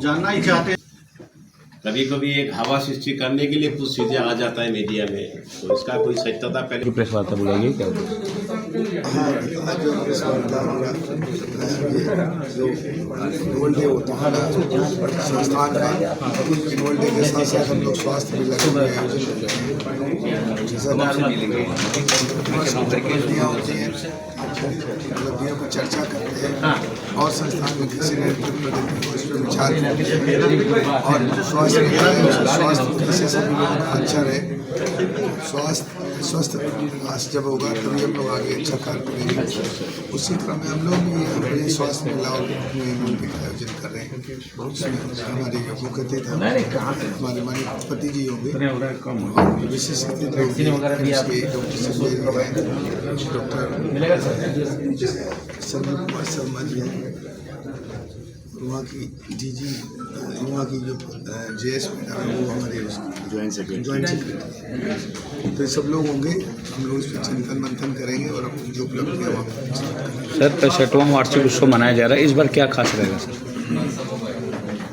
जानना ही चाहते हैं। कभी कभी एक हवा सृष्टि करने के लिए कुछ चीज़ें आ जाता है मीडिया में, तो इसका कोई सत्यता पहले प्रेस वार्ता बुलाइए क्या? हाँ, आज जो प्रेस वार्ता होगा जो एनुअल डे होता है संस्थान का, एनुअल डे के साथ साथ हम लोग स्वास्थ्य भी लगे हुए हैं। जैसा उपलब्धियाँ होती हैं, उपलब्धियों पर चर्चा करते हैं और संस्थान में किसी ने उस पर विचार और स्वास्थ्य कैसे सभी लोगों का अच्छा रहे। स्वस्थ विकास जब होगा तभी हम लोग आगे अच्छा कार्य करेंगे। उसी क्रम में हम लोग भी अपने स्वास्थ्य मिलाओ का आयोजन कर रहे हैं। हमारे मुख्य अतिथि हमारे माननीय पति जी होंगे, विशेष अतिथि डॉक्टर संजीव कुमार शर्मा जी हैं, वहाँ की डीजी, वहाँ की जो जेएस मैडम है वो हमारे ज्वाइंट सेक्रेटरी, तो सब लोग होंगे। हम लोग इस पर चिंतन मंथन करेंगे और अपनी जो उपलब्धियाँ वहाँ सर 65वां वार्षिक उत्सव मनाया जा रहा है, इस बार क्या खास रहेगा सर?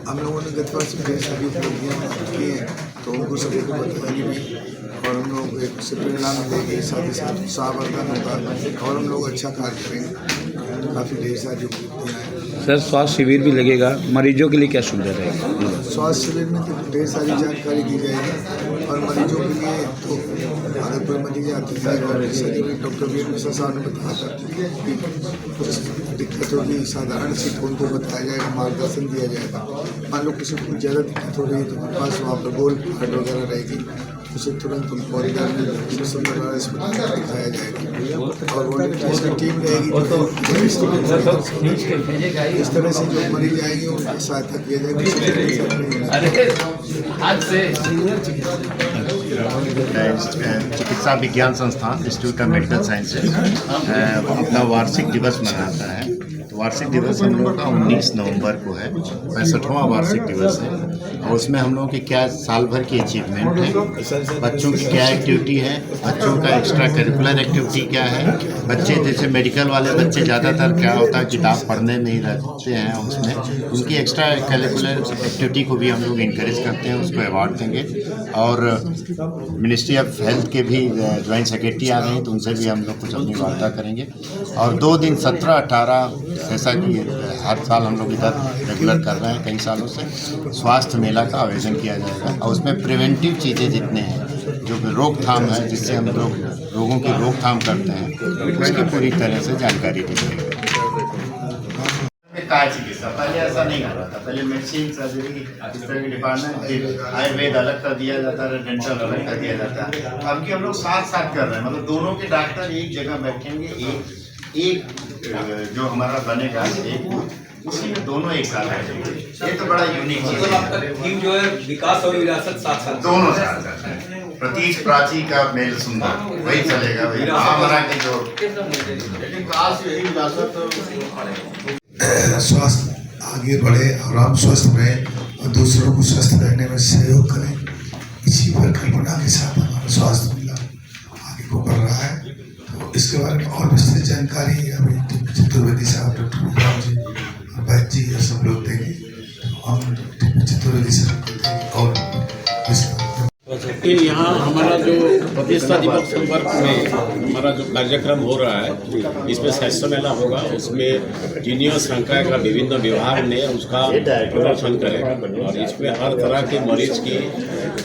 हम लोगों ने गत वर्ष ढेर सारी उपलब्धियाँ की हैं, तो उनको सभी को बताएंगे भी और हम लोग एक उससे प्रेरणा मिलेगी, साथ ही साथ उत्साहवर्धन होगा और हम लोग अच्छा कार्य करेंगे। काफ़ी ढेर सारी उपलब्धियाँ हैं। सर स्वास्थ्य शिविर भी लगेगा, मरीजों के लिए क्या सुविधा रहेगी? स्वास्थ्य शिविर में तो ढेर सारी जानकारी दी जाएगी और मरीजों के लिए तो अगर कोई मरीज आते हैं और डॉक्टर वीर मिश्रा साहब ने बताया था कि कुछ दिक्कत होगी, साधारण सी तो उनको बताया जाएगा, मार्गदर्शन दिया जाएगा। मान लो किसी को ज़्यादा दिक्कत हो रही है तो उनके पास वहाँ पर गोल्ड कार्ड वगैरह रहेगी, उसे तुरंत उनको कॉरिडोर में अस्पताल दिखाया जाएगा और वॉलंटियर्स की टीम रहेगी। इस तरह से जो मरीज आएंगे उनकी सहायता किया जाएगा। चिकित्सा विज्ञान संस्थान इंस्टीट्यूट ऑफ मेडिकल साइंसेज अपना वार्षिक दिवस मनाता है। वार्षिक दिवस हम लोगों का 19 नवंबर को है, 65वां वार्षिक दिवस है और उसमें हम लोगों की क्या साल भर की अचीवमेंट है, बच्चों की क्या एक्टिविटी है, बच्चों का एक्स्ट्रा करिकुलर एक्टिविटी क्या है। बच्चे जैसे मेडिकल वाले बच्चे ज़्यादातर क्या होता है किताब पढ़ने में ही रहते हैं, उसमें उनकी एक्स्ट्रा करिकुलर एक्टिविटी को भी हम लोग इंकरेज करते हैं, उसको अवार्ड देंगे। और मिनिस्ट्री ऑफ हेल्थ के भी ज्वाइंट सेक्रेटरी आ रहे हैं तो उनसे भी हम लोग कुछ अपनी वार्ता करेंगे। और 2 दिन 17-18 जैसा कि हर साल हम लोग इधर रेगुलर कर रहे हैं कई सालों से, स्वास्थ्य मेला का आयोजन किया जाएगा और उसमें प्रिवेंटिव चीज़ें जितने हैं जो रोकथाम है, जिससे हम लोग रोगों की रोकथाम करते हैं, उसकी पूरी तरह से जानकारी दी जाएगी। चिकित्सा पहले ऐसा नहीं हो रहा था, पहले मेडिसिन सर्जरी इस तरह के डिपार्टमेंट, आयुर्वेद अलग कर दिया जाता है, डेंटल अलग कर दिया जाता है। अब की हम लोग साथ साथ कर रहे हैं, मतलब दोनों के डॉक्टर एक जगह बैठेंगे, एक जो हमारा बनेगा एक उसी में दोनों एक साथ आएंगे। ये तो बड़ा यूनिक चीज है। आपका थीम जो है विकास और विरासत साथ साथ दोनों साथ प्रतीक प्राची का मेल सुंदर वही चलेगा, वही हमारा के जो स्वास्थ्य आगे बढ़े और हम स्वस्थ रहें और दूसरों को स्वस्थ रहने में सहयोग करें, इसी परिकल्पना के साथ हमारा स्वास्थ्य मिला आगे को बढ़ रहा है। तो इसके बारे में और विस्तृत जानकारी अभी चतुर्वेदी साहब, डॉक्टर जी और वैद्य जी ये सब लोग देंगे। तो हम चतुर्वेदी साहब देंगे और यहाँ हमारा जो प्रतिष्ठा दिवस संपर्क में हमारा जो कार्यक्रम हो रहा है, इसमें स्वास्थ्य मेला होगा, उसमें जीनियर संकाय का विभिन्न विभाग ने उसका प्रदर्शन करेगा और इसमें हर तरह के मरीज की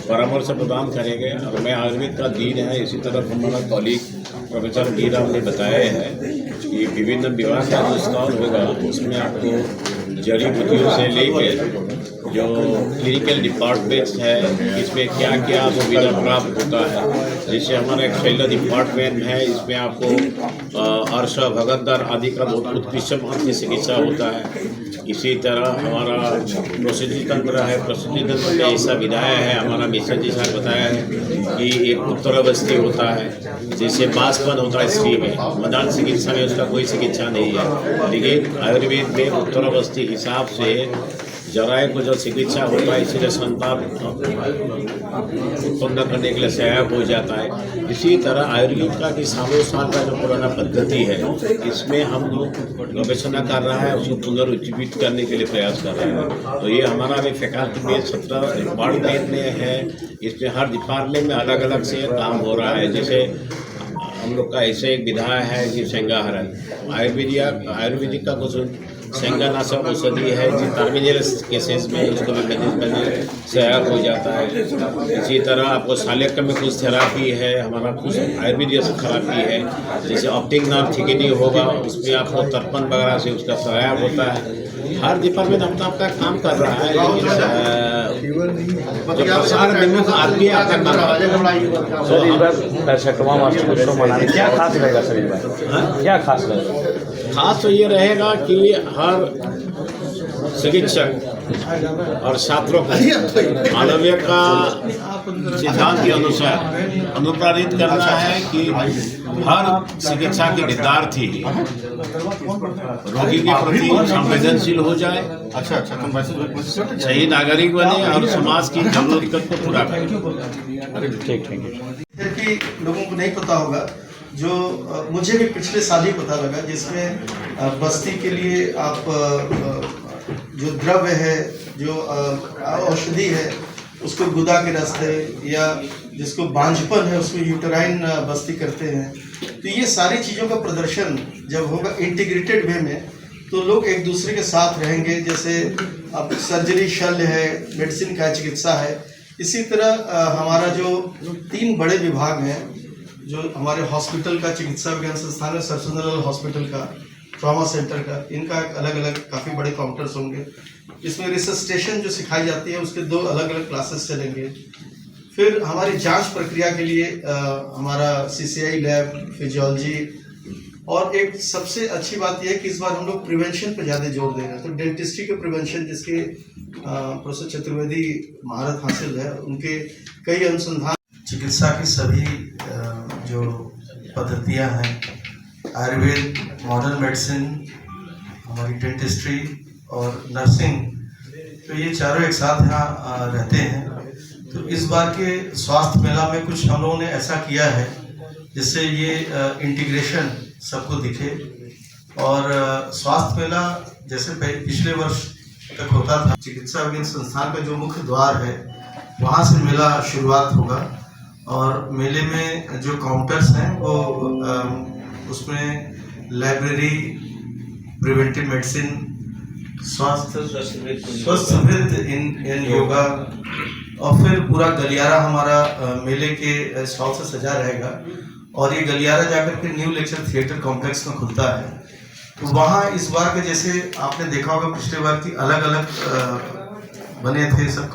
परामर्श प्रदान करेंगे। और मैं आयुर्वेद का दिन है, इसी तरह हमारा कॉलीग प्रोफेसर डी राम ने बताया है कि विभिन्न विभाग का जो स्टॉल होगा उसमें आपको जड़ी बूटियों से लेकर जो क्लिनिकल डिपार्टमेंट्स है इसमें क्या क्या सुविधा प्राप्त होता है। जैसे हमारा एक शैल्य डिपार्टमेंट है, इसमें आपको अर्श भगतदर आदि का बहुत उत्कृष्ट मान की चिकित्सा होता है। इसी तरह हमारा प्रसूति तंत्र है, प्रसूति तंत्र में ऐसा विधाया है, हमारा मिश्रा जी साहब बताया है कि एक उत्तरावस्थी होता है, जैसे बाष्पन होता है स्त्री में, मदान चिकित्सा में उसका कोई चिकित्सा नहीं है, लेकिन आयुर्वेद में उत्तरावस्थी हिसाब से जराये को जो चिकित्सा होता है इसलिए संताप उत्पन्न करने के लिए सहायक हो जाता है। इसी तरह आयुर्वेद का कि सालों साल का जो पुराना पद्धति है इसमें हम लोग गवेषणा कर रहा है, उसको पुनरुज्जीवित करने के लिए प्रयास कर रहे हैं। तो ये हमारा अभी फैकल्टी में 17 डिपार्टमेंट में है, इसमें हर डिपार्टमेंट में अलग अलग से काम हो रहा है। जैसे हम लोग का ऐसे एक विधा है कि सेंगाहरण आयुर्वेदिक का कुछ सेंगानाशक औषधि है जी टर्मिनल केसेस में उसको भी मैनेज करने सहायक हो जाता है। इसी तरह आपको शालेक्य में कुछ थेरापी है, हमारा कुछ आयुर्वेदिक थेरापी है, जैसे ऑप्टिक नर्व थिकनिंग होगा उसमें आपको तर्पण वगैरह से उसका सहायक होता है। हर डिपार्टमेंट अपना अपना काम कर रहा है, लेकिन जो प्रसार निम्न आदमी आपका काम कर रहा है। सर इस बार 65वां वार्षिक उत्सव मनाने क्या खास रहेगा सर इस बार? क्या खास रहेगा? खास तो ये रहेगा कि हर चिकित्सक और छात्रों को मानवीय का सिद्धांत के अनुसार अनुप्राणित करना है कि हर चिकित्सा के विद्यार्थी रोगी के प्रति संवेदनशील हो जाए, सही नागरिक बने और समाज की जरूरत को पूरा करें। ठीक कि लोगों को नहीं पता होगा, जो मुझे भी पिछले साल ही पता लगा, जिसमें बस्ती के लिए आप जो द्रव्य है, जो औषधि है, उसको गुदा के रास्ते या जिसको बांझपन है उसको यूटेराइन बस्ती करते हैं। तो ये सारी चीज़ों का प्रदर्शन जब होगा इंटीग्रेटेड वे में, तो लोग एक दूसरे के साथ रहेंगे। जैसे अब सर्जरी शल्य है, मेडिसिन का चिकित्सा है, इसी तरह हमारा जो 3 बड़े विभाग हैं, जो हमारे हॉस्पिटल का चिकित्सा विज्ञान संस्थान है, सर्जनल हॉस्पिटल का, ट्रॉमा सेंटर का, इनका अलग अलग काफ़ी बड़े काउंटर्स होंगे। इसमें रिसस्टेशन जो सिखाई जाती है उसके 2 अलग अलग क्लासेस चलेंगे। फिर हमारी जांच प्रक्रिया के लिए हमारा CCI लैब, फिजियोलॉजी, और एक सबसे अच्छी बात यह है कि इस बार हम लोग प्रिवेंशन पर ज़्यादा जोर दे रहे हैं। तो डेंटिस्ट्री के प्रिवेंशन जिसके प्रोफेसर चतुर्वेदी महारत हासिल है, उनके कई अनुसंधान, चिकित्सा की सभी जो पद्धतियां हैं, आयुर्वेद, मॉडर्न मेडिसिन, हमारी डेंटिस्ट्री और नर्सिंग, तो ये चारों एक साथ यहाँ रहते हैं। तो इस बार के स्वास्थ्य मेला में कुछ हम लोगों ने ऐसा किया है जिससे ये इंटीग्रेशन सबको दिखे। और स्वास्थ्य मेला जैसे पिछले वर्ष तक होता था, चिकित्सा विज्ञान संस्थान का जो मुख्य द्वार है वहाँ से मेला शुरुआत होगा। और मेले में जो काउंटर्स हैं वो उसमें लाइब्रेरी, प्रिवेंटिव मेडिसिन, स्वस्थ समृद्ध इन योगा, और फिर पूरा गलियारा हमारा मेले के स्टॉल से सजा रहेगा। और ये गलियारा जाकर के न्यू लेक्चर थिएटर कॉम्प्लेक्स में खुलता है। तो वहाँ इस बार के जैसे आपने देखा होगा पिछले बार की अलग अलग बने थे सब।